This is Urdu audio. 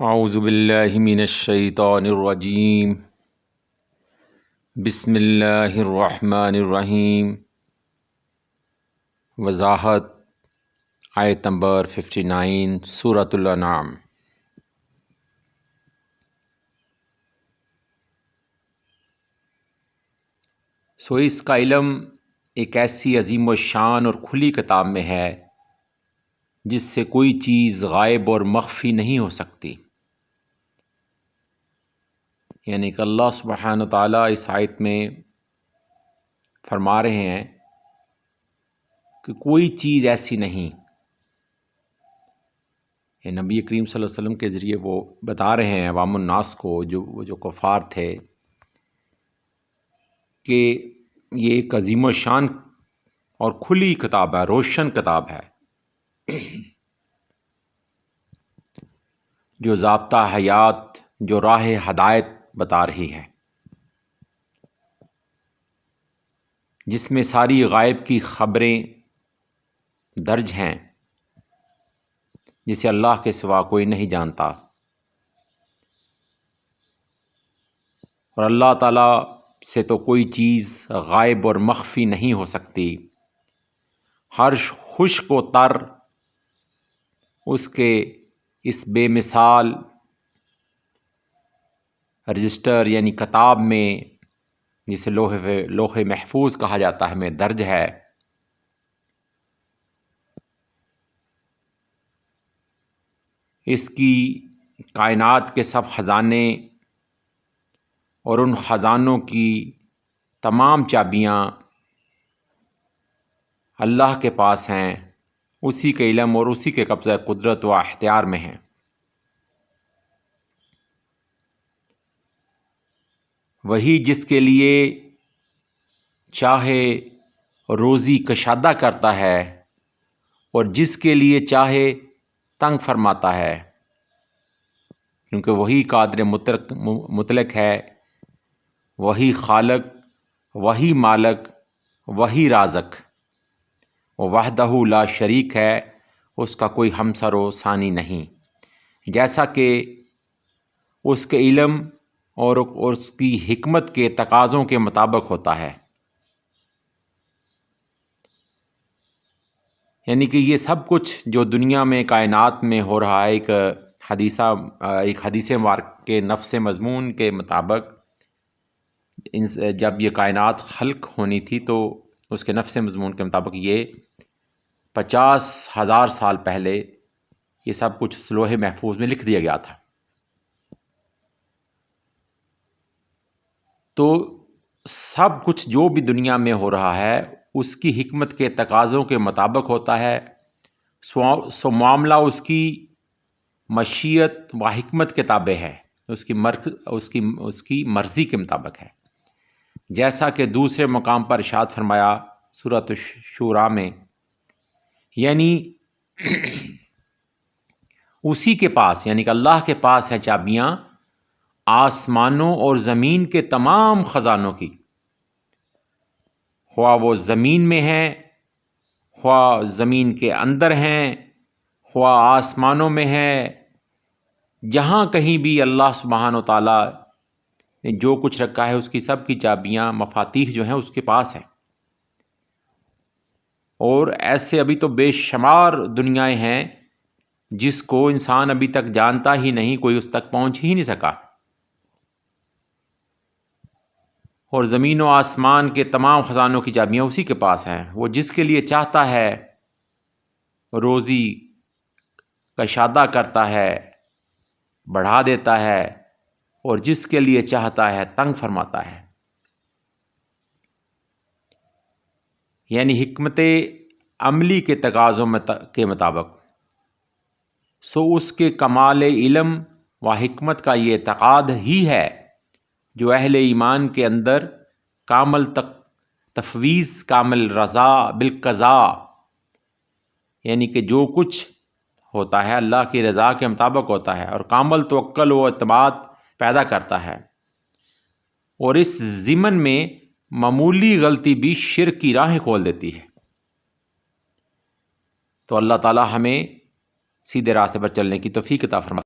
اعوذ باللہ من الشیطان الرجیم بسم اللہ الرحمن الرحیم۔ وضاحت آیت نمبر 59 سورۃ الانعام۔ اس کا علم ایک ایسی عظیم الشان اور کھلی کتاب میں ہے جس سے کوئی چیز غائب اور مخفی نہیں ہو سکتی۔ یعنی کہ اللہ سبحانہ تعالیٰ اس آیت میں فرما رہے ہیں کہ کوئی چیز ایسی نہیں، نبی کریم صلی اللہ علیہ وسلم کے ذریعے وہ بتا رہے ہیں عوام الناس کو، جو کفار تھے، کہ یہ ایک عظیم الشان اور کھلی کتاب ہے، روشن کتاب ہے، جو ضابطہ حیات، جو راہ ہدایت بتا رہی ہے، جس میں ساری غائب کی خبریں درج ہیں، جسے اللہ کے سوا کوئی نہیں جانتا، اور اللہ تعالیٰ سے تو کوئی چیز غائب اور مخفی نہیں ہو سکتی۔ ہر خشک و تر اس کے اس بے مثال رجسٹر یعنی کتاب میں، جسے لوح محفوظ کہا جاتا ہے، میں درج ہے۔ اس کی کائنات کے سب خزانے اور ان خزانوں کی تمام چابیاں اللہ کے پاس ہیں، اسی کے علم اور اسی کے قبضہ قدرت و اختیار میں ہیں۔ وہی جس کے لیے چاہے روزی کشادہ کرتا ہے اور جس کے لیے چاہے تنگ فرماتا ہے، کیونکہ وہی قادر مطلق ہے، وہی خالق، وہی مالک، وہی رازق، وحدہ لا شریک ہے، اس کا کوئی ہمسر و ثانی نہیں، جیسا کہ اس کے علم اور اس کی حکمت کے تقاضوں کے مطابق ہوتا ہے۔ یعنی کہ یہ سب کچھ جو دنیا میں کائنات میں ہو رہا ہے، ایک حدیث مبارک کے نفس مضمون کے مطابق، جب یہ کائنات خلق ہونی تھی تو اس کے نفس مضمون کے مطابق یہ 50,000 سال پہلے یہ سب کچھ لوح محفوظ میں لکھ دیا گیا تھا۔ تو سب کچھ جو بھی دنیا میں ہو رہا ہے اس کی حکمت کے تقاضوں کے مطابق ہوتا ہے، سو معاملہ اس کی مشیت و حکمت کے تابع ہے، اس کی مرضی کے مطابق ہے، جیسا کہ دوسرے مقام پر ارشاد فرمایا سورۃ الشورى میں، یعنی اسی کے پاس، یعنی کہ اللہ کے پاس ہے چابیاں آسمانوں اور زمین کے تمام خزانوں کی، خواہ وہ زمین میں ہیں، خواہ زمین کے اندر ہیں، خواہ آسمانوں میں ہے، جہاں کہیں بھی اللہ سبحانہ و تعالیٰ نے جو کچھ رکھا ہے اس کی سب کی چابیاں، مفاتیح جو ہیں اس کے پاس ہیں۔ اور ایسے ابھی تو بے شمار دنیایں ہیں جس کو انسان ابھی تک جانتا ہی نہیں، کوئی اس تک پہنچ ہی نہیں سکا، اور زمین و آسمان کے تمام خزانوں کی چابیاں اسی کے پاس ہیں۔ وہ جس کے لیے چاہتا ہے روزی کشادہ کرتا ہے، بڑھا دیتا ہے، اور جس کے لیے چاہتا ہے تنگ فرماتا ہے۔ یعنی حکمت عملی کے تقاضوں کے مطابق، اس کے کمال علم و حکمت کا یہ اعتقاد ہی ہے جو اہل ایمان کے اندر کامل تفویض، کامل رضا بالقضاء، یعنی کہ جو کچھ ہوتا ہے اللہ کی رضا کے مطابق ہوتا ہے، اور کامل توکل و اعتماد پیدا کرتا ہے، اور اس ضمن میں معمولی غلطی بھی شرک کی راہیں کھول دیتی ہے۔ تو اللہ تعالی ہمیں سیدھے راستے پر چلنے کی توفیق عطا فرمائے۔